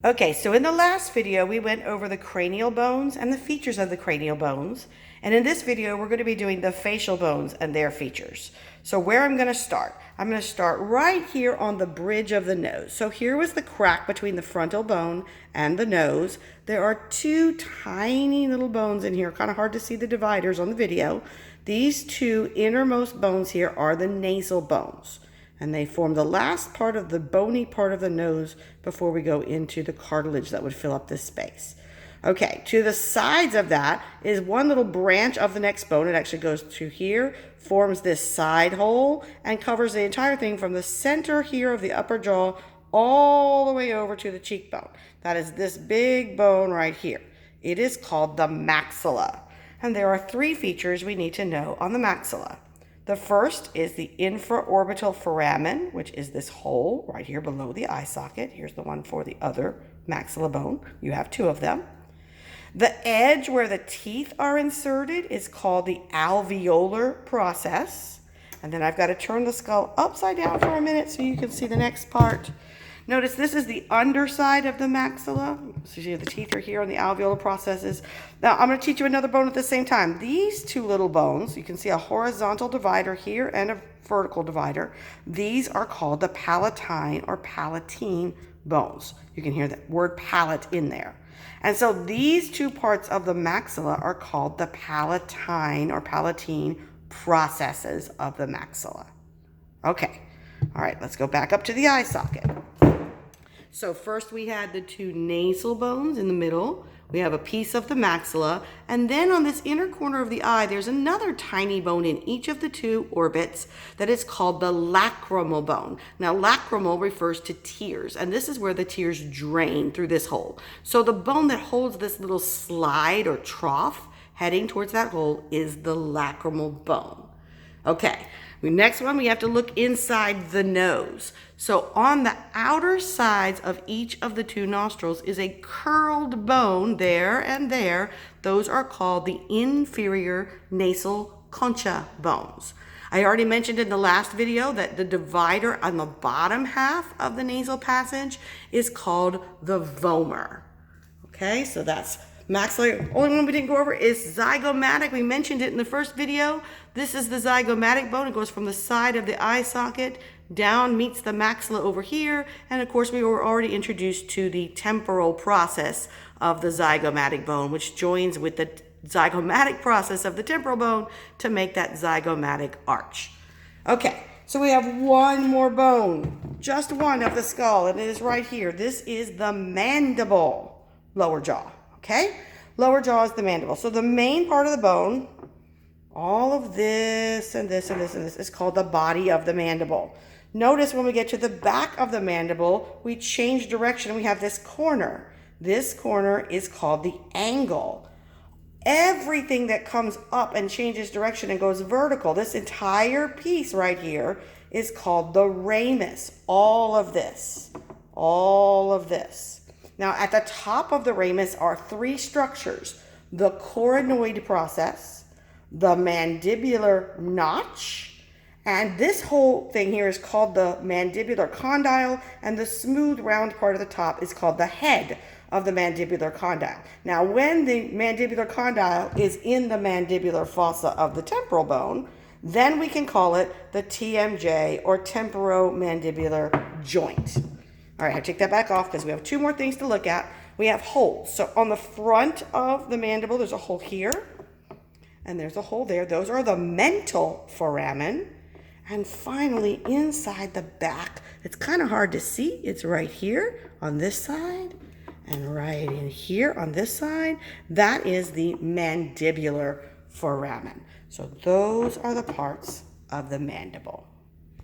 Okay, so in the last video, we went over the cranial bones and the features of the cranial bones. And in this video, we're going to be doing the facial bones and their features. So where I'm going to start? I'm going to start right here on the bridge of the nose. So here was the crack between the frontal bone and the nose. There are two tiny little bones in here. Kind of hard to see the dividers on the video. These two innermost bones here are the nasal bones. And they form the last part of the bony part of the nose before we go into the cartilage that would fill up this space. Okay, to the sides of that is one little branch of the next bone. It actually goes to here, forms this side hole, and covers the entire thing from the center here of the upper jaw all the way over to the cheekbone. That is this big bone right here. It is called the maxilla. And there are three features we need to know on the maxilla. The first is the infraorbital foramen, which is this hole right here below the eye socket. Here's the one for the other maxilla bone. You have two of them. The edge where the teeth are inserted is called the alveolar process. And then I've got to turn the skull upside down for a minute so you can see the next part. Notice this is the underside of the maxilla. So the teeth are here and the alveolar processes. Now I'm going to teach you another bone at the same time. These two little bones, you can see a horizontal divider here and a vertical divider. These are called the palatine or palatine bones. You can hear the word palate in there. And so these two parts of the maxilla are called the palatine or palatine processes of the maxilla. Okay. All right, let's go back up to the eye socket. So first we had the two nasal bones in the middle. We have a piece of the maxilla. And then on this inner corner of the eye, there's another tiny bone in each of the two orbits that is called the lacrimal bone. Now, lacrimal refers to tears, and this is where the tears drain through this hole. So the bone that holds this little slide or trough heading towards that hole is the lacrimal bone. Okay. The next one, we have to look inside the nose. So on the outer sides of each of the two nostrils is a curled bone there and there. Those are called the inferior nasal concha bones. I already mentioned in the last video that the divider on the bottom half of the nasal passage is called the vomer. Okay, so that's maxillary. Only one we didn't go over is zygomatic. We mentioned it in the first video. This is the zygomatic bone. It goes from the side of the eye socket down, meets the maxilla over here. And of course, we were already introduced to the temporal process of the zygomatic bone, which joins with the zygomatic process of the temporal bone to make that zygomatic arch. Okay, so we have one more bone, just one of the skull, and it is right here. This is the mandible lower jaw. Okay, lower jaw is the mandible. So the main part of the bone, all of this and this and this and this is called the body of the mandible. Notice when we get to the back of the mandible, we change direction. We have this corner. This corner is called the angle. Everything that comes up and changes direction and goes vertical, this entire piece right here is called the ramus. All of this. Now, at the top of the ramus are three structures: the coronoid process, the mandibular notch, and this whole thing here is called the mandibular condyle, and the smooth round part of the top is called the head of the mandibular condyle. Now, when the mandibular condyle is in the mandibular fossa of the temporal bone, then we can call it the TMJ or temporomandibular joint. All right, I take that back off because we have two more things to look at. We have holes. So on the front of the mandible, there's a hole here, and there's a hole there. Those are the mental foramen. And finally, inside the back, it's kind of hard to see. It's right here on this side, and right in here on this side. That is the mandibular foramen. So those are the parts of the mandible.